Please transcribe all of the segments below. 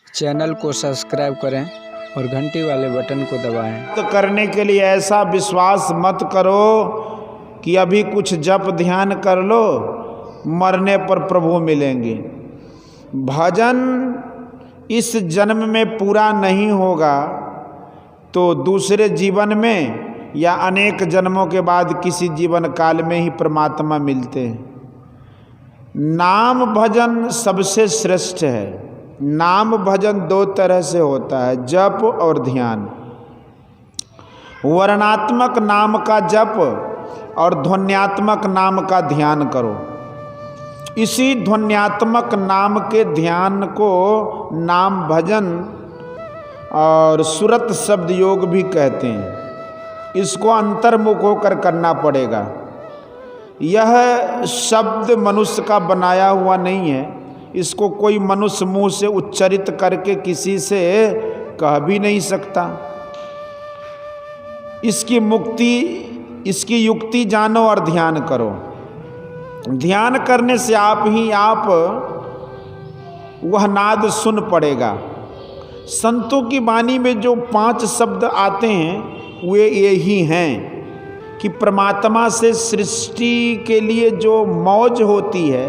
Channel को subscribe करें और घंटी वाले बटन को दबाएं। तो करने के लिए ऐसा विश्वास मत करो कि अभी कुछ जप ध्यान कर लो, मरने पर प्रभु मिलेंगे। भजन इस जन्म में पूरा नहीं होगा तो दूसरे जीवन में या अनेक जन्मों के बाद किसी जीवन काल में ही परमात्मा मिलते हैं। नाम भजन सबसे श्रेष्ठ है। नाम भजन दो तरह से होता है, जप और ध्यान। वर्णात्मक नाम का जप और ध्वन्यात्मक नाम का ध्यान करो। इसी ध्वन्यात्मक नाम के ध्यान को नाम भजन और सुरत शब्द योग भी कहते हैं। इसको अंतर्मुख होकर करना पड़ेगा। यह शब्द मनुष्य का बनाया हुआ नहीं है। इसको कोई मनुष्य मुंह से उच्चरित करके किसी से कह भी नहीं सकता। इसकी युक्ति जानो और ध्यान करो। ध्यान करने से आप ही आप वह नाद सुन पड़ेगा। संतों की वाणी में जो 5 शब्द आते हैं वे यही हैं कि परमात्मा से सृष्टि के लिए जो मौज होती है,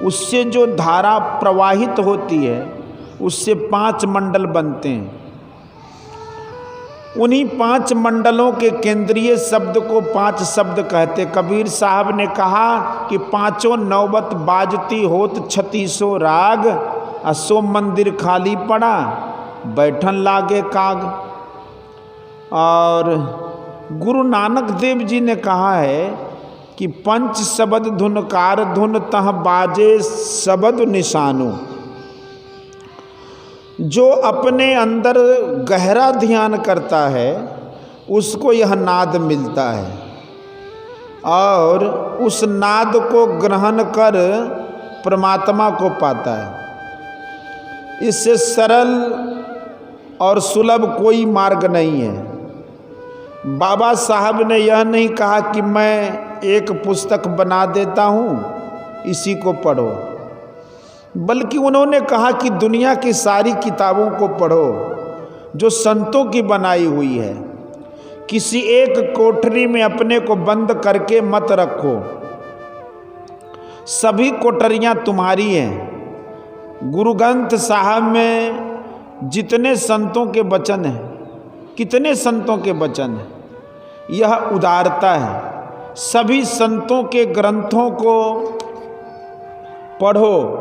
उससे जो धारा प्रवाहित होती है, उससे 5 मंडल बनते हैं। उन्हीं 5 मंडलों के केंद्रीय शब्द को 5 शब्द कहते। कबीर साहब ने कहा कि 5 नौबत बाजती होत 36 राग, असो मंदिर खाली पड़ा बैठन लागे काग। और गुरु नानक देव जी ने कहा है कि 5 शब्द धुनकार धुन तह बाजे शब्द निशानु। जो अपने अंदर गहरा ध्यान करता है उसको यह नाद मिलता है और उस नाद को ग्रहण कर परमात्मा को पाता है। इससे सरल और सुलभ कोई मार्ग नहीं है। बाबा साहब ने यह नहीं कहा कि मैं एक पुस्तक बना देता हूँ, इसी को पढ़ो, बल्कि उन्होंने कहा कि दुनिया की सारी किताबों को पढ़ो जो संतों की बनाई हुई है। किसी एक कोठरी में अपने को बंद करके मत रखो। सभी कोठरियाँ तुम्हारी हैं। गुरु ग्रंथ साहब में जितने संतों के वचन हैं, कितने संतों के वचन हैं, यह उदारता है। सभी संतों के ग्रंथों को पढ़ो।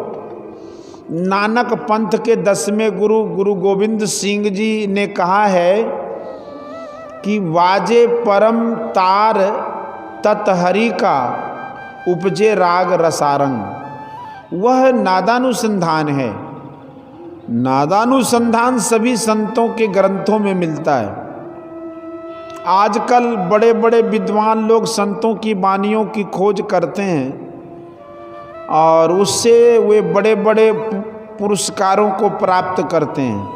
नानक पंथ के 10वें गुरु गोविंद सिंह जी ने कहा है कि वाजे परम तार तत्हरि का उपजे राग रसारंग। वह नादानुसंधान है। नादानुसंधान सभी संतों के ग्रंथों में मिलता है। आजकल बड़े बड़े विद्वान लोग संतों की वाणियों की खोज करते हैं और उससे वे बड़े बड़े पुरस्कारों को प्राप्त करते हैं,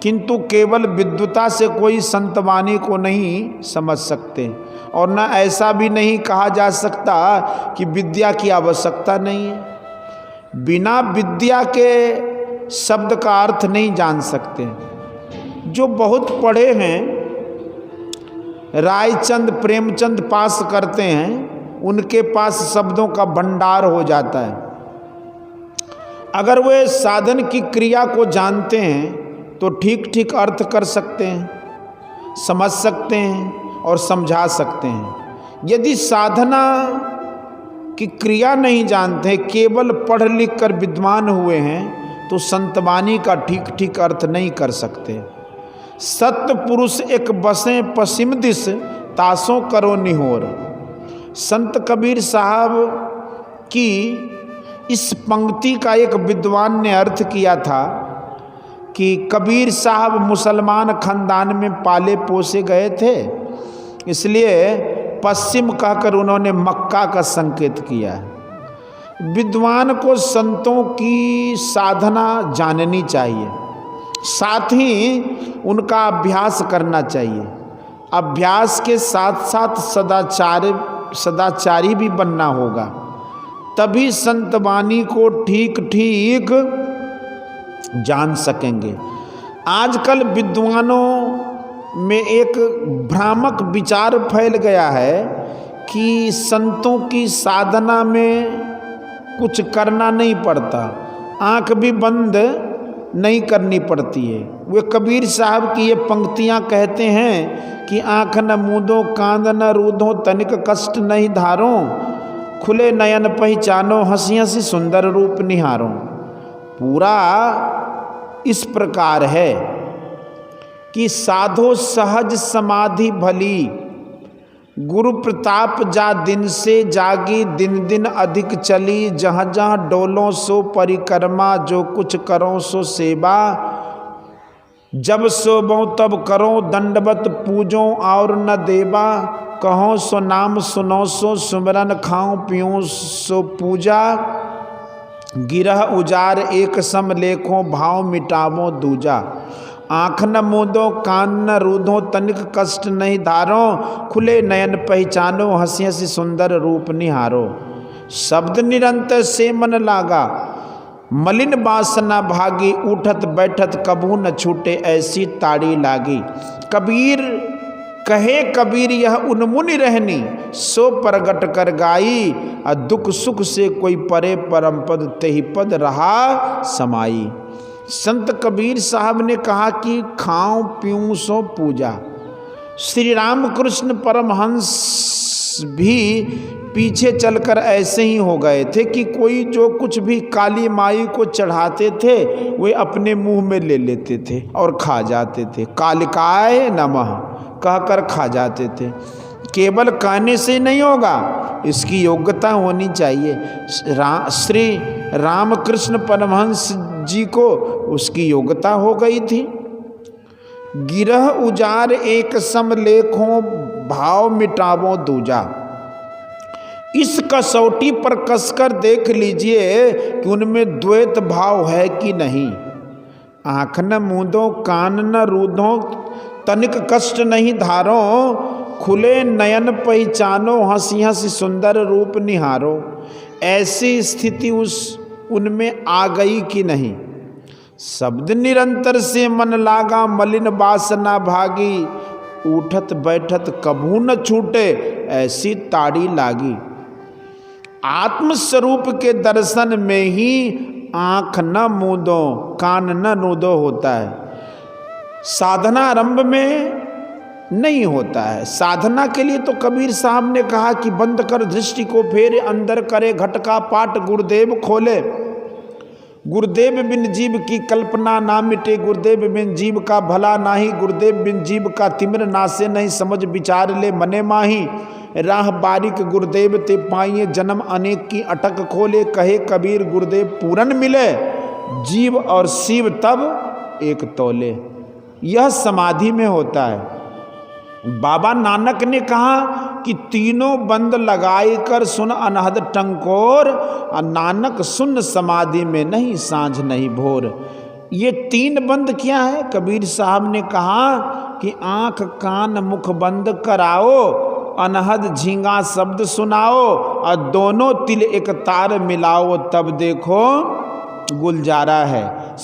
किंतु केवल विद्वता से कोई संत वाणी को नहीं समझ सकते। और न ऐसा भी नहीं कहा जा सकता कि विद्या की आवश्यकता नहीं है। बिना विद्या के शब्द का अर्थ नहीं जान सकते। जो बहुत पढ़े हैं, रायचंद प्रेमचंद पास करते हैं, उनके पास शब्दों का भंडार हो जाता है। अगर वे साधन की क्रिया को जानते हैं तो ठीक ठीक अर्थ कर सकते हैं, समझ सकते हैं और समझा सकते हैं। यदि साधना की क्रिया नहीं जानते, केवल पढ़ लिख कर विद्वान हुए हैं, तो संतवाणी का ठीक ठीक अर्थ नहीं कर सकते। सत्य पुरुष एक बसे पश्चिम दिस, तासों करो निहोर। संत कबीर साहब की इस पंक्ति का एक विद्वान ने अर्थ किया था कि कबीर साहब मुसलमान खानदान में पाले पोसे गए थे, इसलिए पश्चिम कहकर उन्होंने मक्का का संकेत किया। विद्वान को संतों की साधना जाननी चाहिए, साथ ही उनका अभ्यास करना चाहिए। अभ्यास के साथ साथ सदाचारी भी बनना होगा, तभी संत वाणी को ठीक ठीक जान सकेंगे। आजकल विद्वानों में एक भ्रामक विचार फैल गया है कि संतों की साधना में कुछ करना नहीं पड़ता, आंख भी बंद नहीं करनी पड़ती है। वे कबीर साहब की ये पंक्तियां कहते हैं कि आंख न मूंदो कांद न रूधो तनिक कष्ट नहीं धारो, खुले नयन पहचानो हंसी हंसी सुंदर रूप निहारो। पूरा इस प्रकार है कि साधो सहज समाधि भली, गुरु प्रताप जा दिन से जागी, दिन दिन अधिक चली, जहाँ जहाँ डोलो सो परिक्रमा, जो कुछ करो सो सेवा, जब सोबो तब करो दंडवत पूजो और न देवा, कहो सो नाम सुनो सो सुमरन, खाओ पियो सो पूजा, गिरह उजार एक सम लेखो, भाव मिटावो दूजा, आँख न मूंदो कान न रूधो तनिक कष्ट नहीं धारो, खुले नयन पहचानो हंसी हंसी सुंदर रूप निहारो। शब्द निरंतर से मन लागा, मलिन वासना भागी, उठत बैठत कबू न छूटे ऐसी ताड़ी लागी। कबीर कहे कबीर यह उन्मुनि रहनी, सो प्रगट कर गाई, दुख सुख से कोई परे परम पद, तेहि पद रहा समाई। संत कबीर साहब ने कहा कि खाऊं पीऊं सो पूजा। श्री रामकृष्ण परमहंस भी पीछे चलकर ऐसे ही हो गए थे कि कोई जो कुछ भी काली माई को चढ़ाते थे वे अपने मुंह में ले लेते थे और खा जाते थे। कालिकाय नमः कहकर खा जाते थे। केवल कहने से नहीं होगा, इसकी योग्यता होनी चाहिए। श्री रामकृष्ण परमहंस जी को उसकी योग्यता हो गई थी। गिरह उजार एक सम लेखों, भाव मिटावो दूजा। इस कसौटी पर कसकर देख लीजिए कि उनमें द्वैत भाव है कि नहीं। आँख न मूंदो कान न रूधो तनिक कष्ट नहीं धारो, खुले नयन पहचानो हंसी हंसी सुंदर रूप निहारो। ऐसी स्थिति उनमें आ गई कि नहीं। शब्द निरंतर से मन लागा, मलिन वासना भागी, उठत बैठत कभू न छूटे ऐसी ताड़ी लागी। आत्मस्वरूप के दर्शन में ही आँख न मूंदो कान न नूदो होता है, साधना आरंभ में नहीं होता है। साधना के लिए तो कबीर साहब ने कहा कि बंद कर दृष्टि को फेरे, अंदर करे घट का पाट, गुरुदेव खोले। गुरुदेव बिन जीव की कल्पना ना मिटे, गुरुदेव बिन जीव का भला नाही, गुरुदेव बिन जीव का तिमिर नासे नहीं, समझ विचार ले मने माही। राह बारिक गुरुदेव ते पाइए, जन्म अनेक की अटक खोले, कहे कबीर गुरुदेव पूरन मिले, जीव और शिव तब एक तोले। यह समाधि में होता है। बाबा नानक ने कहा कि तीनों बंद लगाई कर सुन अनहद टंकोर, और नानक सुन समाधि में नहीं सांझ नहीं भोर। ये तीन बंद क्या है? कबीर साहब ने कहा कि आंख कान मुख बंद कराओ, अनहद झींगा शब्द सुनाओ, और दोनों तिल एक तार मिलाओ, तब देखो गुलजारा है।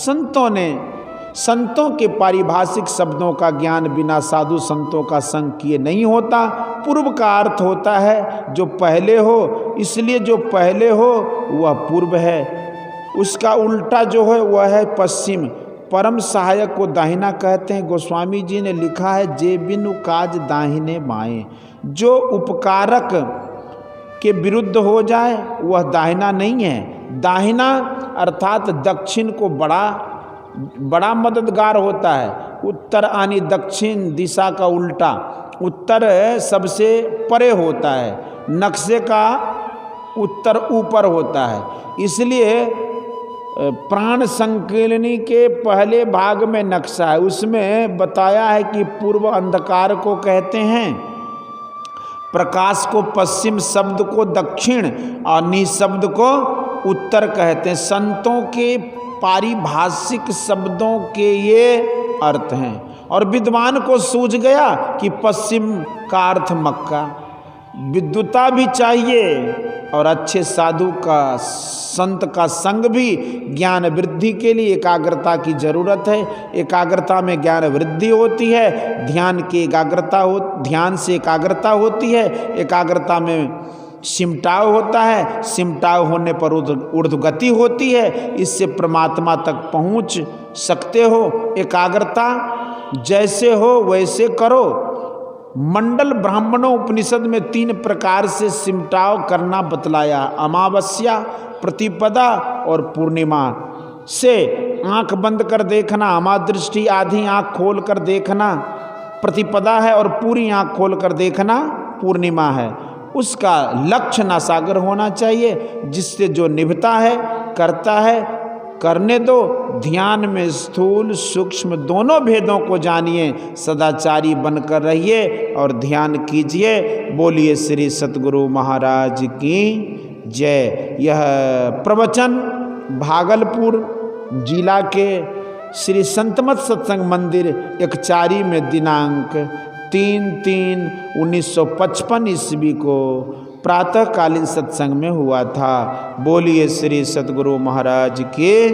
संतों के पारिभाषिक शब्दों का ज्ञान बिना साधु संतों का संग किए नहीं होता। पूर्व का अर्थ होता है जो पहले हो, इसलिए जो पहले हो वह पूर्व है, उसका उल्टा जो है वह है पश्चिम। परम सहायक को दाहिना कहते हैं। गोस्वामी जी ने लिखा है, जे बिनु काज दाहिने बाएं। जो उपकारक के विरुद्ध हो जाए वह दाहिना नहीं है। दाहिना अर्थात दक्षिण को बड़ा मददगार होता है। उत्तर आनी दक्षिण दिशा का उल्टा, उत्तर सबसे परे होता है, नक्शे का उत्तर ऊपर होता है। इसलिए प्राण संकीर्णी के पहले भाग में नक्शा है, उसमें बताया है कि पूर्व अंधकार को कहते हैं, प्रकाश को पश्चिम, शब्द को दक्षिण और निशब्द को उत्तर कहते हैं। संतों के पारिभाषिक शब्दों के ये अर्थ हैं। और विद्वान को सूझ गया कि पश्चिम का अर्थ मक्का। विद्वता भी चाहिए और अच्छे साधु का संत का संग भी ज्ञान वृद्धि के लिए एकाग्रता की जरूरत है। एकाग्रता में ज्ञान वृद्धि होती है, ध्यान की एकाग्रता हो, ध्यान से एकाग्रता होती है, एकाग्रता में सिमटाव होता है, सिमटाव होने पर ऊर्ध्वगति होती है, इससे परमात्मा तक पहुंच सकते हो। एकाग्रता जैसे हो वैसे करो। मंडल ब्राह्मणों उपनिषद में 3 प्रकार से सिमटाव करना बतलाया, अमावस्या, प्रतिपदा और पूर्णिमा से। आंख बंद कर देखना अमादृष्टि, आधी आंख खोल कर देखना प्रतिपदा है और पूरी आंख खोल कर देखना पूर्णिमा है। उसका लक्ष्य नासागर होना चाहिए, जिससे जो निभता है करता है, करने दो। ध्यान में स्थूल सूक्ष्म दोनों भेदों को जानिए, सदाचारी बनकर रहिए और ध्यान कीजिए। बोलिए श्री सतगुरु महाराज की जय। यह प्रवचन भागलपुर जिला के श्री संतमत सत्संग मंदिर एकचारी में दिनांक 3/3/1955 ईस्वी को प्रातःकालीन सत्संग में हुआ था। बोलिए श्री सतगुरु महाराज के